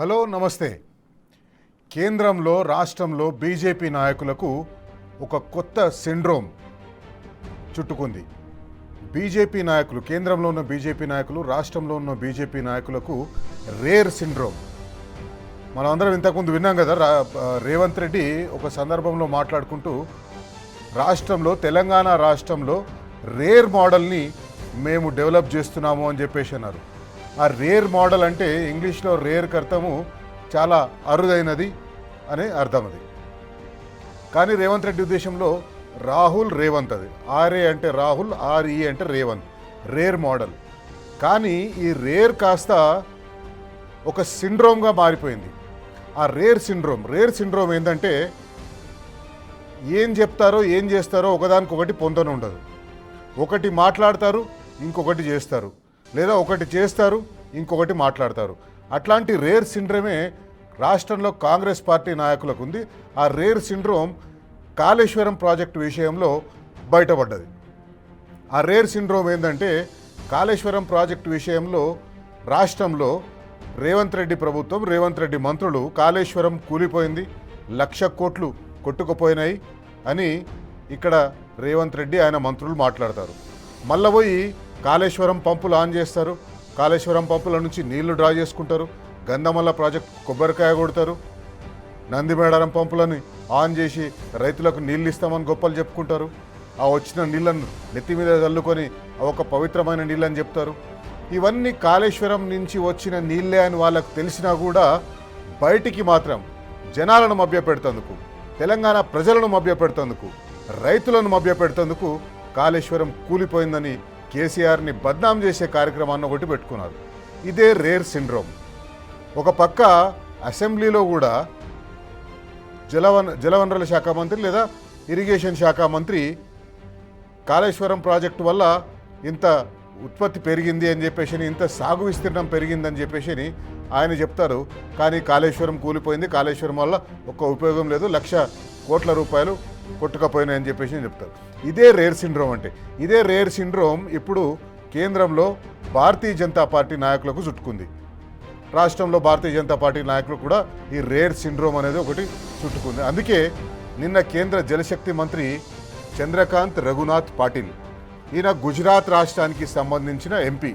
Hello నమస్తే. కేంద్రంలో రాష్ట్రంలో బీజేపీ నాయకులకు ఒక కొత్త సిండ్రోమ్ చుట్టుకుంది. బీజేపీ నాయకులు, కేంద్రంలో ఉన్న బీజేపీ నాయకులు, రాష్ట్రంలో ఉన్న బీజేపీ నాయకులకు రేర్ సిండ్రోమ్. మనం అందరం ఇంతకుముందు విన్నాం కదా, రేవంత్ రెడ్డి ఒక సందర్భంలో మాట్లాడుకుంటూ రాష్ట్రంలో, తెలంగాణ రాష్ట్రంలో రేర్ మోడల్ని మేము డెవలప్ చేస్తున్నాము అని చెప్పేసి అన్నారు. ఆ రేర్ మోడల్ అంటే ఇంగ్లీష్లో రేర్కి అర్థము చాలా అరుదైనది అనే అర్థం. అది కానీ రేవంత్ రెడ్డి ఉద్దేశంలో రాహుల్ రేవంత్, అది ఆర్ఏ అంటే రాహుల్, ఆర్ఈ అంటే రేవంత్, రేర్ మోడల్. కానీ ఈ రేర్ కాస్త ఒక సిండ్రోమ్గా మారిపోయింది. ఆ రేర్ సిండ్రోమ్ ఏంటంటే ఏం చెప్తారో ఏం చేస్తారో ఒకదానికొకటి పొందన ఉండదు. ఒకటి మాట్లాడతారు, ఇంకొకటి చేస్తారు, లేదా ఒకటి చేస్తారు, ఇంకొకటి మాట్లాడతారు. అట్లాంటి రేర్ సిండ్రోమే రాష్ట్రంలో కాంగ్రెస్ పార్టీ నాయకులకు ఉంది. ఆ రేర్ సిండ్రోమ్ కాళేశ్వరం ప్రాజెక్టు విషయంలో బయటపడ్డది. ఆ రేర్ సిండ్రోమ్ ఏంటంటే కాళేశ్వరం ప్రాజెక్టు విషయంలో రాష్ట్రంలో రేవంత్ రెడ్డి ప్రభుత్వం, రేవంత్ రెడ్డి మంత్రులు కాళేశ్వరం కూలిపోయింది, 1,00,000 కోట్లు కొట్టుకుపోయినాయి అని ఇక్కడ రేవంత్ రెడ్డి ఆయన మంత్రులు మాట్లాడతారు. మళ్ళీ పోయి కాళేశ్వరం పంపులు ఆన్ చేస్తారు, కాళేశ్వరం పంపుల నుంచి నీళ్లు డ్రా చేసుకుంటారు, గంధమల్ల ప్రాజెక్టు కొబ్బరికాయ కొడతారు, నందిమేడారం పంపులని ఆన్ చేసి రైతులకు నీళ్ళు ఇస్తామని గొప్పలు చెప్పుకుంటారు. ఆ వచ్చిన నీళ్ళను నెత్తి మీద చల్లుకొని ఒక పవిత్రమైన నీళ్ళని చెప్తారు. ఇవన్నీ కాళేశ్వరం నుంచి వచ్చిన నీళ్ళే అని వాళ్ళకు తెలిసినా కూడా బయటికి మాత్రం జనాలను మభ్యపెడుతందుకు, తెలంగాణ ప్రజలను మభ్యపెడుతందుకు, రైతులను మభ్యపెడుతందుకు కాళేశ్వరం కూలిపోయిందని కేసీఆర్ని బద్నాం చేసే కార్యక్రమాన్ని ఒకటి పెట్టుకున్నారు. ఇదే రేర్ సిండ్రోమ్. ఒక పక్క అసెంబ్లీలో కూడా జలవనరుల శాఖ మంత్రి లేదా ఇరిగేషన్ శాఖ మంత్రి కాళేశ్వరం ప్రాజెక్టు వల్ల ఇంత ఉత్పత్తి పెరిగింది అని చెప్పేసి, ఇంత సాగు విస్తీర్ణం పెరిగిందని చెప్పేసి ఆయన చెప్తారు. కానీ కాళేశ్వరం కూలిపోయింది, కాళేశ్వరం వల్ల ఒక్క ఉపయోగం లేదు, 1,00,000 కోట్ల రూపాయలు కొట్టుకపోయినాయని చెప్పేసి చెప్తారు. ఇదే రేర్ సిండ్రోమ్ అంటే. ఇదే రేర్ సిండ్రోమ్ ఇప్పుడు కేంద్రంలో భారతీయ జనతా పార్టీ నాయకులకు చుట్టుకుంది. రాష్ట్రంలో భారతీయ జనతా పార్టీ నాయకులు కూడా ఈ రేర్ సిండ్రోమ్ అనేది ఒకటి చుట్టుకుంది. అందుకే నిన్న కేంద్ర జలశక్తి మంత్రి చంద్రకాంత్ రఘునాథ్ పాటిల్, ఈయన గుజరాత్ రాష్ట్రానికి సంబంధించిన ఎంపీ.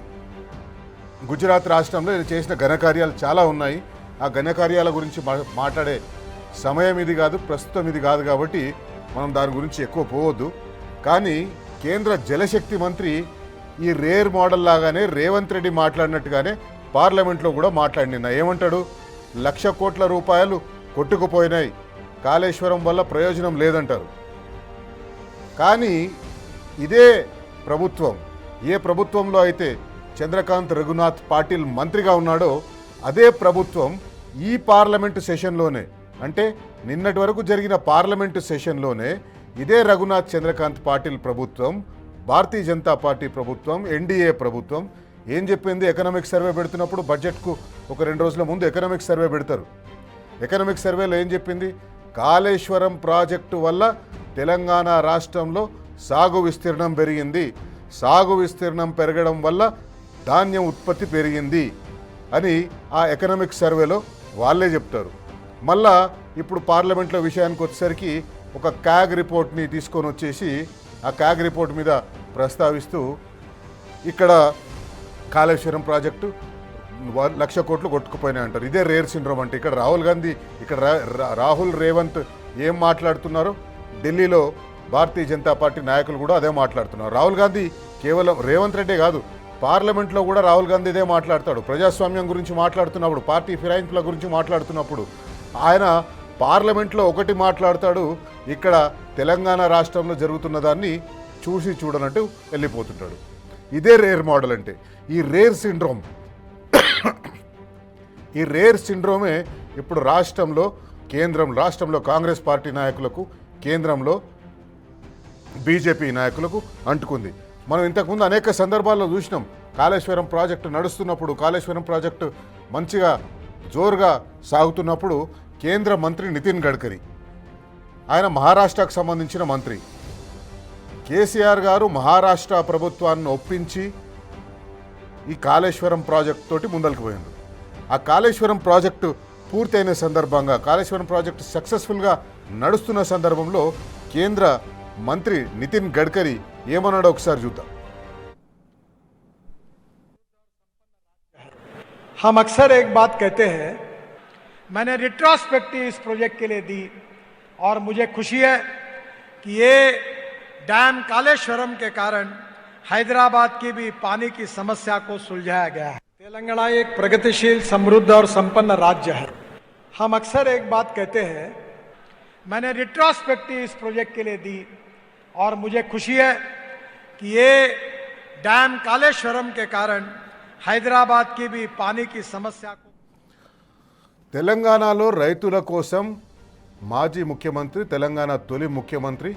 గుజరాత్ రాష్ట్రంలో ఈయన చేసిన ఘనకార్యాలు చాలా ఉన్నాయి. ఆ ఘనకార్యాల గురించి మాట్లాడే సమయం ఇది కాదు, ప్రస్తుతం ఇది కాదు, కాబట్టి మనం దాని గురించి ఎక్కువ పోవద్దు. కానీ కేంద్ర జలశక్తి మంత్రి ఈ రేర్ మోడల్ లాగానే రేవంత్ రెడ్డి మాట్లాడినట్టుగానే పార్లమెంట్లో కూడా మాట్లాడిన ఏమంటాడు, 1,00,000 కోట్ల రూపాయలు కొట్టుకుపోయినాయి, కాళేశ్వరం వల్ల ప్రయోజనం లేదంటారు. కానీ ఇదే ప్రభుత్వం, ఏ ప్రభుత్వంలో అయితే చంద్రకాంత్ రఘునాథ్ పాటిల్ మంత్రిగా ఉన్నాడో అదే ప్రభుత్వం ఈ పార్లమెంటు సెషన్లోనే, అంటే నిన్నటి వరకు జరిగిన పార్లమెంటు సెషన్లోనే ఇదే రఘునాథ్ చంద్రకాంత్ పాటిల్ ప్రభుత్వం, భారతీయ జనతా పార్టీ ప్రభుత్వం, ఎన్డీఏ ప్రభుత్వం ఏం చెప్పింది? ఎకనామిక్ సర్వే పెడుతున్నప్పుడు బడ్జెట్కు ఒక 2 రోజుల ముందు ఎకనామిక్ సర్వే పెడతారు. ఎకనామిక్ సర్వేలో ఏం చెప్పింది? కాళేశ్వరం ప్రాజెక్టు వల్ల తెలంగాణ రాష్ట్రంలో సాగు విస్తీర్ణం పెరిగింది, సాగు విస్తీర్ణం పెరగడం వల్ల ధాన్యం ఉత్పత్తి పెరిగింది అని ఆ ఎకనామిక్ సర్వేలో వాళ్ళే చెప్తారు. మళ్ళా ఇప్పుడు పార్లమెంట్లో విషయానికి వచ్చేసరికి ఒక క్యాగ్ రిపోర్ట్ని తీసుకొని వచ్చేసి ఆ క్యాగ్ రిపోర్ట్ మీద ప్రస్తావిస్తూ ఇక్కడ కాళేశ్వరం ప్రాజెక్టు 1,00,000 కోట్లు కొట్టుకుపోయినాయి అంటారు. ఇదే రేర్ సిండ్రోమ్ అంటే. ఇక్కడ రాహుల్ గాంధీ, ఇక్కడ రాహుల్ రేవంత్ ఏం మాట్లాడుతున్నారో ఢిల్లీలో భారతీయ జనతా పార్టీ నాయకులు కూడా అదే మాట్లాడుతున్నారు. రాహుల్ గాంధీ కేవలం రేవంత్ రెడ్డే కాదు, పార్లమెంట్లో కూడా రాహుల్ గాంధీ ఇదే మాట్లాడతాడు. ప్రజాస్వామ్యం గురించి మాట్లాడుతున్నప్పుడు, పార్టీ ఫిరాయింపుల గురించి మాట్లాడుతున్నప్పుడు ఆయన పార్లమెంట్లో ఒకటి మాట్లాడతాడు, ఇక్కడ తెలంగాణ రాష్ట్రంలో జరుగుతున్న దాన్ని చూసి చూడనట్టు వెళ్ళిపోతుంటాడు. ఇదే రేర్ మోడల్ అంటే. ఈ రేర్ సిండ్రోమే ఇప్పుడు రాష్ట్రంలో కాంగ్రెస్ పార్టీ నాయకులకు, కేంద్రంలో బీజేపీ నాయకులకు అంటుకుంది. మనం ఇంతకుముందు అనేక సందర్భాల్లో చూసినాం. కాళేశ్వరం ప్రాజెక్టు నడుస్తున్నప్పుడు, కాళేశ్వరం ప్రాజెక్టు మంచిగా జోరుగా సాగుతున్నప్పుడు కేంద్ర మంత్రి నితిన్ గడ్కరీ, ఆయన మహారాష్ట్రకు సంబంధించిన మంత్రి, కేసీఆర్ గారు మహారాష్ట్ర ప్రభుత్వాన్ని ఒప్పించి ఈ కాళేశ్వరం ప్రాజెక్ట్ తోటి ముందలకు పోయింది. ఆ కాళేశ్వరం ప్రాజెక్టు పూర్తయిన సందర్భంగా కాళేశ్వరం ప్రాజెక్టు సక్సెస్ఫుల్గా నడుస్తున్న సందర్భంలో కేంద్ర మంత్రి నితిన్ గడ్కరీ ఏమన్నాడో ఒకసారి చూద్దాం. हम अक्सर एक बात कहते हैं, मैंने रिट्रोस्पेक्टिव इस प्रोजेक्ट के लिए दी और मुझे खुशी है कि ये डैम कालेश्वरम के कारण हैदराबाद की भी पानी की समस्या को सुलझाया गया है. तेलंगाना एक प्रगतिशील, समृद्ध और संपन्न राज्य है. हम अक्सर एक बात कहते हैं, मैंने रिट्रोस्पेक्टिव इस प्रोजेक्ट के लिए दी और मुझे खुशी है कि ये डैम कालेश्वरम के कारण హైదరాబాద్ కి भी पानी की समस्या को తెలంగాణలో రైతుల కోసం మాజీ ముఖ్యమంత్రి, తెలంగాణ తొలి ముఖ్యమంత్రి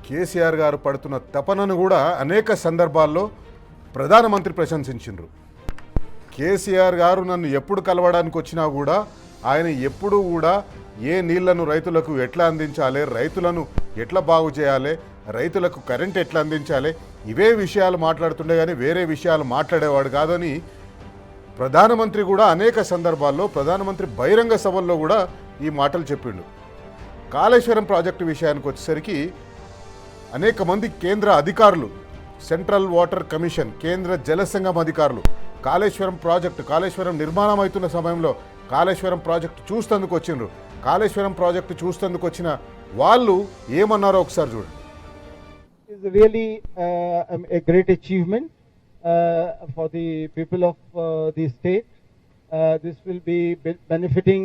కేసీఆర్ గారు పడుతున్న తపనను కూడా అనేక సందర్భాల్లో ప్రధానమంత్రి ప్రశంసించారు. కేసీఆర్ గారు నన్ను ఎప్పుడు కలవడానికి వచ్చినా కూడా ఆయన ఎప్పుడూ కూడా ఏ నీళ్లను రైతులకు ఎట్లా అందించాలి, రైతులను ఎట్లా బాగు చేయాలి, రైతులకు కరెంట్ ఎట్లా అందించాలి, ఇవే విషయాలు మాట్లాడుతుండే కానీ వేరే విషయాలు మాట్లాడేవాడు కాదని ప్రధానమంత్రి కూడా అనేక సందర్భాల్లో ప్రధానమంత్రి బహిరంగ సభల్లో కూడా ఈ మాటలు చెప్పిండు. కాళేశ్వరం ప్రాజెక్టు విషయానికి వచ్చేసరికి అనేక మంది కేంద్ర అధికారులు, సెంట్రల్ వాటర్ కమిషన్, కేంద్ర జల సంఘం అధికారులు కాళేశ్వరం నిర్మాణం అవుతున్న సమయంలో కాళేశ్వరం ప్రాజెక్టు చూస్తందుకు వచ్చిండ్రు. కాళేశ్వరం ప్రాజెక్టు చూస్తందుకు వచ్చిన వాళ్ళు ఏమన్నారో ఒకసారి చూడండి. Is really a great achievement for the people of the state. This will be benefiting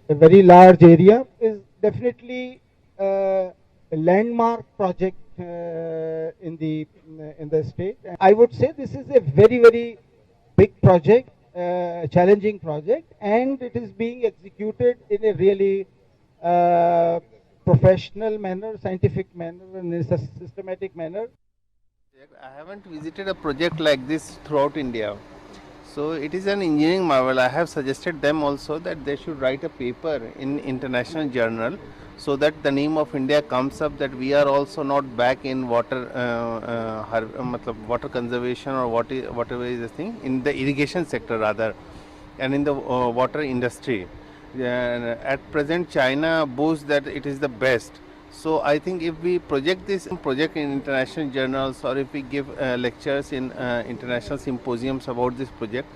a very large area. Is definitely a landmark project in the state. I would say this is a very big project, challenging project, and it is being executed in a really professional manner, scientific manner, and in a systematic manner. I haven't visited a project like this throughout India. So it is an engineering marvel. I have suggested them also that they should write a paper in international journal so that the name of India comes up, that we are also not back in water conservation or whatever is the thing, in the irrigation sector rather, and in the water industry. At present China boasts that it is the best. So I think if we project this project in international journals, or if we give lectures in international symposiums about this project,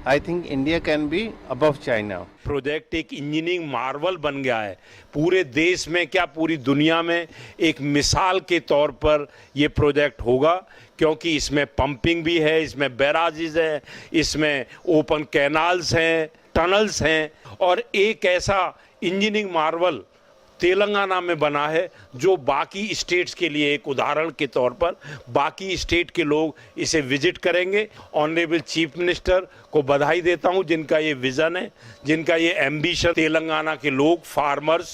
I think India can be above China. Project एक engineering Marvel बन गया है. पूरे देश में क्या पूरी दुनिया में एक मिसाल के तौर पर ये प्रोजेक्ट होगा, क्योंकि इसमें पंपिंग भी है, इसमें बैराजेस है, इसमें ओपन कैनाल्स हैं, टनल्स हैं, और एक ऐसा इंजीनियरिंग मार्वल तेलंगाना में बना है जो बाकी स्टेट्स के लिए एक उदाहरण के तौर पर बाकी स्टेट के लोग इसे विजिट करेंगे. ऑनरेबल चीफ मिनिस्टर को बधाई देता हूं, जिनका ये विजन है, जिनका ये एम्बिशन. तेलंगाना के लोग, फार्मर्स,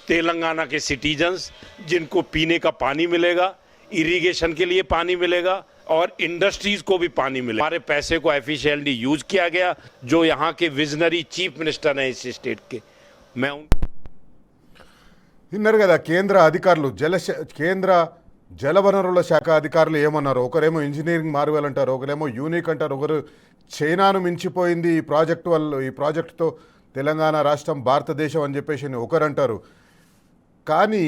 तेलंगाना के सिटीजन्स, जिनको पीने का पानी मिलेगा, इरिगेशन के लिए पानी मिलेगा, और इंडस्ट्रीज को भी पानी मिले. हमारे पैसे को एफिशिएंटली यूज किया गया. जो यहाँ के विजनरी चीफ मिनिस्टर हैं इस स्टेट के, मैं విన్నారు కదా కేంద్ర అధికారులు, కేంద్ర జలవనరుల శాఖ అధికారులు ఏమన్నారు. ఒకరేమో ఇంజనీరింగ్ మార్వెల్ అంటారు, ఒకరేమో యూనిక్ అంటారు, ఒకరు చైనాను మించిపోయింది ఈ ప్రాజెక్టు వల్ల, ఈ ప్రాజెక్టుతో తెలంగాణ రాష్ట్రం భారతదేశం అని చెప్పేసి ఒకరు అంటారు. కానీ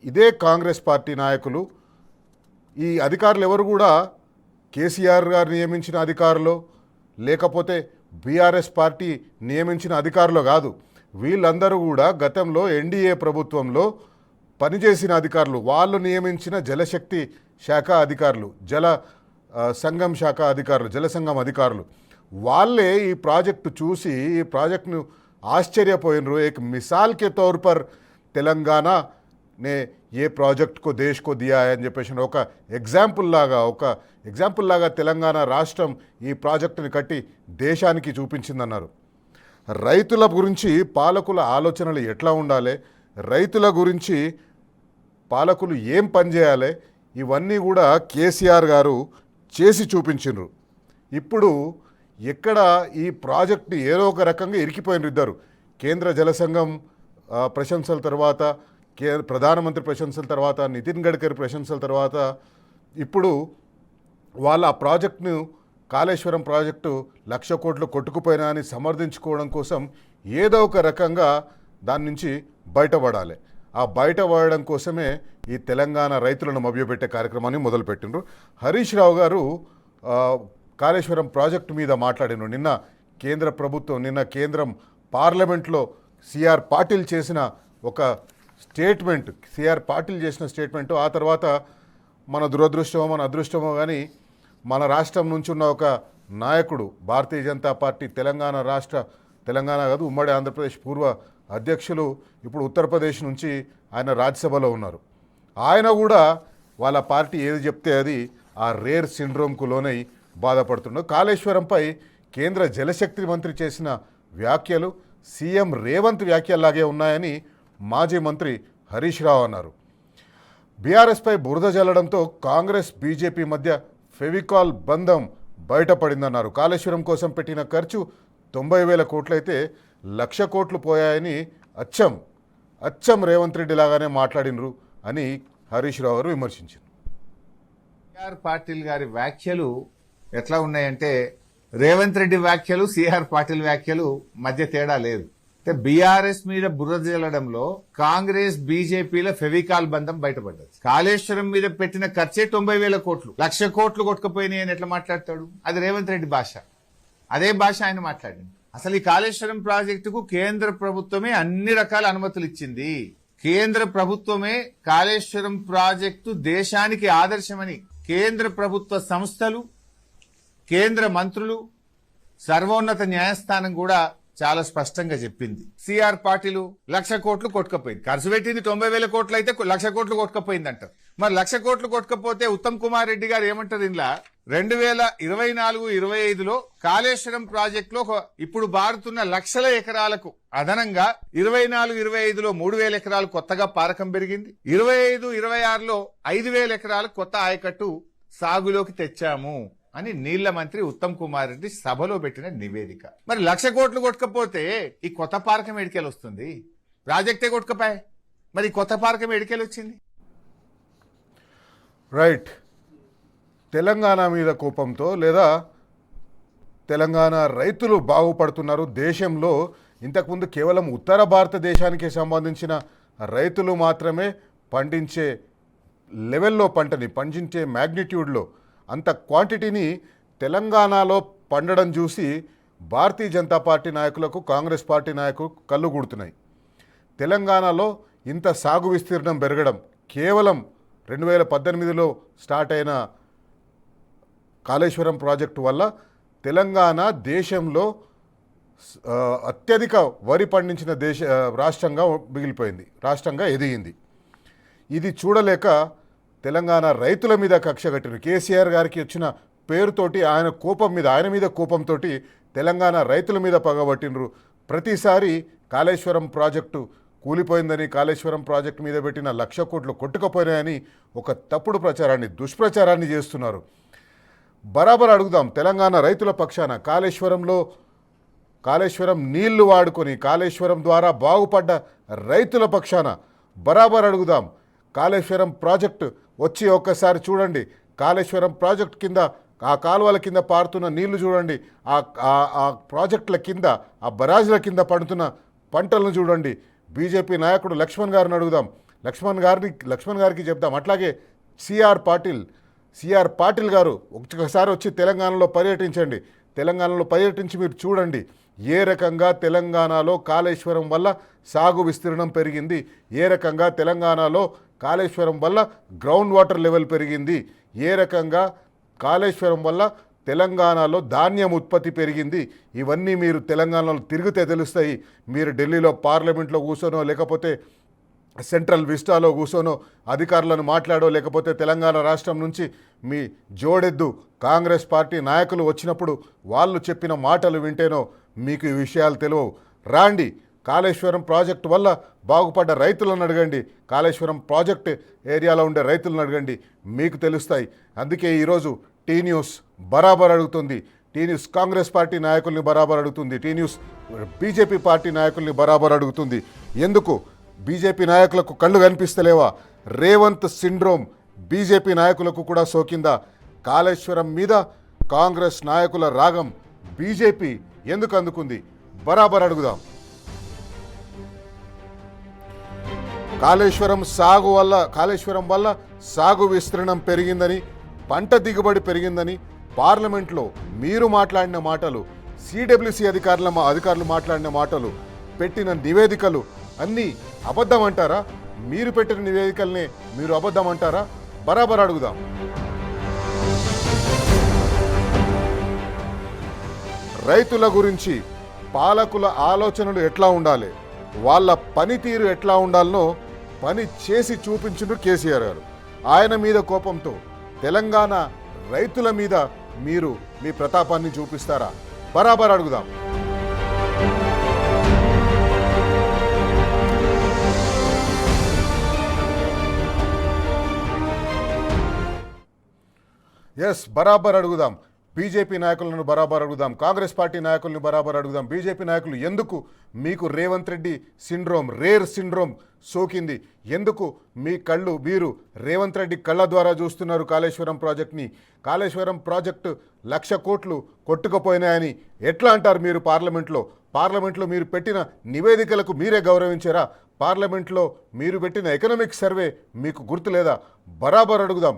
ఇదే కాంగ్రెస్ పార్టీ నాయకులు, ఈ అధికారులు ఎవరు కూడా కేసీఆర్ గారు నియమించిన అధికారులు, లేకపోతే బీఆర్ఎస్ పార్టీ నియమించిన అధికారులు కాదు. వీళ్ళందరూ కూడా గతంలో ఎన్డీఏ ప్రభుత్వంలో పనిచేసిన అధికారులు. వాళ్ళు నియమించిన జలశక్తి శాఖ అధికారులు, జల సంఘం శాఖ అధికారులు, జల సంఘం అధికారులు. వాళ్ళే ఈ ప్రాజెక్టు చూసి ఈ ప్రాజెక్టును ఆశ్చర్యపోయినరు. एक मिसाल के तौर पर तेलंगाना ने ये ప్రాజెక్ట్ को देश को दिया है అని చెప్పేసి ఒక ఎగ్జాంపుల్ లాగా తెలంగాణ రాష్ట్రం ఈ ప్రాజెక్టుని కట్టి దేశానికి చూపించిందన్నారు. రైతుల గురించి పాలకుల ఆలోచనలు ఎట్లా ఉండాలి, రైతుల గురించి పాలకులు ఏం పని చేయాలి, ఇవన్నీ కూడా కేసీఆర్ గారు చేసి చూపించిండ్రు. ఇప్పుడు ఎక్కడ ఈ ప్రాజెక్టు ఏదో ఒక రకంగా ఇరికిపోయిన ఇద్దరు. కేంద్ర జలసంఘం ప్రశంసల తర్వాత, ప్రధానమంత్రి ప్రశంసల తర్వాత, నితిన్ గడ్కరీ ప్రశంసల తర్వాత ఇప్పుడు వాళ్ళ ఆ ప్రాజెక్టును కాళేశ్వరం ప్రాజెక్టు 1,00,000 కోట్లు కొట్టుకుపోయినా అని సమర్థించుకోవడం కోసం ఏదో ఒక రకంగా దాని నుంచి బయటపడాలి. ఆ బయటపడడం కోసమే ఈ తెలంగాణ రైతులను మభ్యపెట్టే కార్యక్రమాన్ని మొదలుపెట్టిండ్రు. హరీష్ రావు గారు కాళేశ్వరం ప్రాజెక్టు మీద మాట్లాడినారు. నిన్న కేంద్రం పార్లమెంట్లో సిఆర్ పాటిల్ చేసిన స్టేట్మెంట్, ఆ తర్వాత మన దురదృష్టమో మన అదృష్టమో కానీ మన రాష్ట్రం నుంచి ఉన్న ఒక నాయకుడు, భారతీయ జనతా పార్టీ తెలంగాణ కాదు ఉమ్మడి ఆంధ్రప్రదేశ్ పూర్వ అధ్యక్షులు, ఇప్పుడు ఉత్తరప్రదేశ్ నుంచి ఆయన రాజ్యసభలో ఉన్నారు. ఆయన కూడా వాళ్ళ పార్టీ ఏది చెప్తే అది ఆ రేర్ సిండ్రోమ్కు లోనై బాధపడుతున్నారు. కాళేశ్వరంపై కేంద్ర జలశక్తి మంత్రి చేసిన వ్యాఖ్యలు సీఎం రేవంత్ వ్యాఖ్యల్లాగే ఉన్నాయని మాజీ మంత్రి హరీష్ రావు అన్నారు. బీఆర్ఎస్పై బురద జల్లడంతో కాంగ్రెస్ బీజేపీ మధ్య ఫెవికాల్ బంధం బయటపడిందన్నారు. కాళేశ్వరం కోసం పెట్టిన ఖర్చు 90,000 కోట్లయితే 1,00,000 కోట్లు పోయాయని అచ్చం రేవంత్ రెడ్డి లాగానే మాట్లాడినరు అని హరీష్ రావు గారు విమర్శించారు. సిఆర్ పాటిల్ గారి వ్యాఖ్యలు ఎట్లా ఉన్నాయంటే రేవంత్ రెడ్డి వ్యాఖ్యలు సిఆర్ పాటిల్ వ్యాఖ్యలు మధ్య తేడా లేదు. బీఆర్ఎస్ మీద బురద జల్లడంలో కాంగ్రెస్ బీజేపీల ఫెవికాల్ బంధం బయటపడ్డది. కాళేశ్వరం మీద పెట్టిన ఖర్చే 90,000 కోట్లు, 1,00,000 కోట్లు కొట్టుకుపోయినాయి అని ఎట్లా మాట్లాడతాడు? అది రేవంత్ రెడ్డి భాష, అదే భాష ఆయన మాట్లాడింది. అసలు ఈ కాళేశ్వరం ప్రాజెక్టుకు కేంద్ర ప్రభుత్వమే అన్ని రకాల అనుమతులు ఇచ్చింది. కేంద్ర ప్రభుత్వమే కాళేశ్వరం ప్రాజెక్టు దేశానికి ఆదర్శమని కేంద్ర ప్రభుత్వ సంస్థలు, కేంద్ర మంత్రులు, సర్వోన్నత న్యాయస్థానం కూడా చాలా స్పష్టంగా చెప్పింది. సిఆర్ పాటిల్ 1,00,000 కోట్లు కొట్టుకపోయింది, ఖర్చు పెట్టింది 90,000 కోట్లు అయితే 1,00,000 కోట్లు కొట్టుకపోయింది అంటారు. మరి 1,00,000 కోట్లు కొట్టుకపోతే ఉత్తమ్ కుమార్ రెడ్డి గారు ఏమంటారు? ఇంట్లో 2024-25లో కాళేశ్వరం ప్రాజెక్టులో ఇప్పుడు బారుతున్న లక్షల ఎకరాలకు అదనంగా 24-25లో 3,000 ఎకరాలు కొత్తగా పారకం పెరిగింది. 25-26లో 5,000 ఎకరాలు కొత్త ఆయకట్టు సాగులోకి తెచ్చాము అని నీళ్ల మంత్రి ఉత్తమ్ కుమార్ రెడ్డి సభలో పెట్టిన నివేదిక. మరి 1,00,000 కోట్లు కొట్టుకపోతే ఈ కొత్త పారకం ఎడికెళ్ళి వస్తుంది? ప్రాజెక్టే కొట్టుకపోయి మరి కొత్త పారకం ఎడికెళ్ళి వచ్చింది? రైట్. తెలంగాణ మీద కోపంతో లేదా తెలంగాణ రైతులు బాగుపడుతున్నారు. దేశంలో ఇంతకుముందు కేవలం ఉత్తర భారతదేశానికి సంబంధించిన రైతులు మాత్రమే పండించే లెవెల్లో పంటని పండించే మ్యాగ్నిట్యూడ్లో అంత క్వాంటిటీని తెలంగాణలో పండడం చూసి భారతీయ జనతా పార్టీ నాయకులకు, కాంగ్రెస్ పార్టీ నాయకులకు కళ్ళు గుడుతున్నాయి. తెలంగాణలో ఇంత సాగు విస్తీర్ణం పెరగడం కేవలం 2018లో స్టార్ట్ అయిన కాళేశ్వరం ప్రాజెక్టు వల్ల తెలంగాణ దేశంలో అత్యధిక వరి పండించిన రాష్ట్రంగా మిగిలిపోయింది, రాష్ట్రంగా ఎదిగింది. ఇది చూడలేక తెలంగాణ రైతుల మీద కక్ష కట్టిన కేసీఆర్ గారికి వచ్చిన పేరుతోటి ఆయన మీద కోపంతో తెలంగాణ రైతుల మీద పగబట్టినరు. ప్రతిసారి కాళేశ్వరం ప్రాజెక్టు కూలిపోయిందని, కాళేశ్వరం ప్రాజెక్టు మీద పెట్టిన 1,00,000 కోట్లు కొట్టుకుపోయినాయని ఒక తప్పుడు దుష్ప్రచారాన్ని చేస్తున్నారు. బరాబర్ అడుగుదాం తెలంగాణ రైతుల పక్షాన. కాళేశ్వరం నీళ్లు వాడుకొని కాళేశ్వరం ద్వారా బాగుపడ్డ రైతుల పక్షాన బరాబర్ అడుగుదాం. కాళేశ్వరం ప్రాజెక్టు వచ్చి ఒక్కసారి చూడండి. కాళేశ్వరం ప్రాజెక్టు కింద ఆ కాలువల కింద పారుతున్న నీళ్లు చూడండి. ఆ ప్రాజెక్టుల కింద, ఆ బరాజుల కింద పడుతున్న పంటలను చూడండి. బీజేపీ నాయకుడు లక్ష్మణ్ గారిని అడుగుదాం, లక్ష్మణ్ గారికి చెప్దాం. అట్లాగే సిఆర్ పాటిల్ గారు ఒకసారి వచ్చి తెలంగాణలో పర్యటించండి. తెలంగాణలో పర్యటించి మీరు చూడండి ఏ రకంగా తెలంగాణలో కాళేశ్వరం వల్ల సాగు విస్తీర్ణం పెరిగింది, ఏ రకంగా తెలంగాణలో కాళేశ్వరం వల్ల గ్రౌండ్ వాటర్ లెవెల్ పెరిగింది, ఏ రకంగా కాళేశ్వరం వల్ల తెలంగాణలో ధాన్యం ఉత్పత్తి పెరిగింది. ఇవన్నీ మీరు తెలంగాణలో తిరిగితే తెలుస్తాయి. మీరు ఢిల్లీలో పార్లమెంట్లో కూర్చోనో, లేకపోతే సెంట్రల్ విస్టాలో కూర్చోనో అధికారులను మాట్లాడో, లేకపోతే తెలంగాణ రాష్ట్రం నుంచి మీ జోడెద్దు కాంగ్రెస్ పార్టీ నాయకులు వచ్చినప్పుడు వాళ్ళు చెప్పిన మాటలు వింటేనో మీకు ఈ విషయాలు తెలియవు. రాండి, కాళేశ్వరం ప్రాజెక్టు వల్ల బాగుపడ్డ రైతులను అడగండి, కాళేశ్వరం ప్రాజెక్ట్ ఏరియాలో ఉండే రైతులను అడగండి, మీకు తెలుస్తాయి. అందుకే ఈరోజు టీ న్యూస్ బరాబర్ అడుగుతుంది. టీ న్యూస్ కాంగ్రెస్ పార్టీ నాయకుల్ని బరాబర్ అడుగుతుంది. టీ న్యూస్ బీజేపీ పార్టీ నాయకుల్ని బరాబర్ అడుగుతుంది. ఎందుకు బీజేపీ నాయకులకు కళ్ళు కనిపిస్తలేవా? రేవంత్ సిండ్రోమ్ బీజేపీ నాయకులకు కూడా సోకిందా? కాళేశ్వరం మీద కాంగ్రెస్ నాయకుల రాగం బీజేపీ ఎందుకు అందుకుంది? బరాబర్ అడుగుదాం. కాళేశ్వరం వల్ల సాగు విస్తీర్ణం పెరిగిందని, పంట దిగుబడి పెరిగిందని పార్లమెంట్లో మీరు మాట్లాడిన మాటలు, సిడబ్ల్యూసి అధికారులు మాట్లాడిన మాటలు, పెట్టిన నివేదికలు అన్నీ అబద్ధం అంటారా? మీరు పెట్టిన నివేదికల్నే మీరు అబద్ధం అంటారా? బరాబర్ అడుగుదాం. రైతుల గురించి పాలకుల ఆలోచనలు ఎట్లా ఉండాలి, వాళ్ళ పనితీరు ఎట్లా ఉండాలనో పని చేసి చూపించుడు కేసీఆర్ గారు. ఆయన మీద కోపంతో తెలంగాణ రైతుల మీద మీరు మీ ప్రతాపాన్ని చూపిస్తారా? బరాబర్ అడుగుదాం. ఎస్, బరాబర్ అడుగుదాం. బీజేపీ నాయకులను బరాబర్ అడుగుదాం, కాంగ్రెస్ పార్టీ నాయకులను బరాబర్ అడుగుదాం. బీజేపీ నాయకులు ఎందుకు మీకు రేవంత్ రెడ్డి రేర్ సిండ్రోమ్ సోకింది? ఎందుకు మీరు రేవంత్ రెడ్డి కళ్ళ ద్వారా చూస్తున్నారు కాళేశ్వరం ప్రాజెక్ట్ని? కాళేశ్వరం ప్రాజెక్టు 1,00,000 కోట్లు కొట్టుకుపోయినాయని ఎట్లా అంటారు మీరు పార్లమెంట్లో మీరు పెట్టిన నివేదికలకు మీరే గౌరవించారా? పార్లమెంట్లో మీరు పెట్టిన ఎకనామిక్ సర్వే మీకు గుర్తు లేదా? బరాబర్ అడుగుదాం.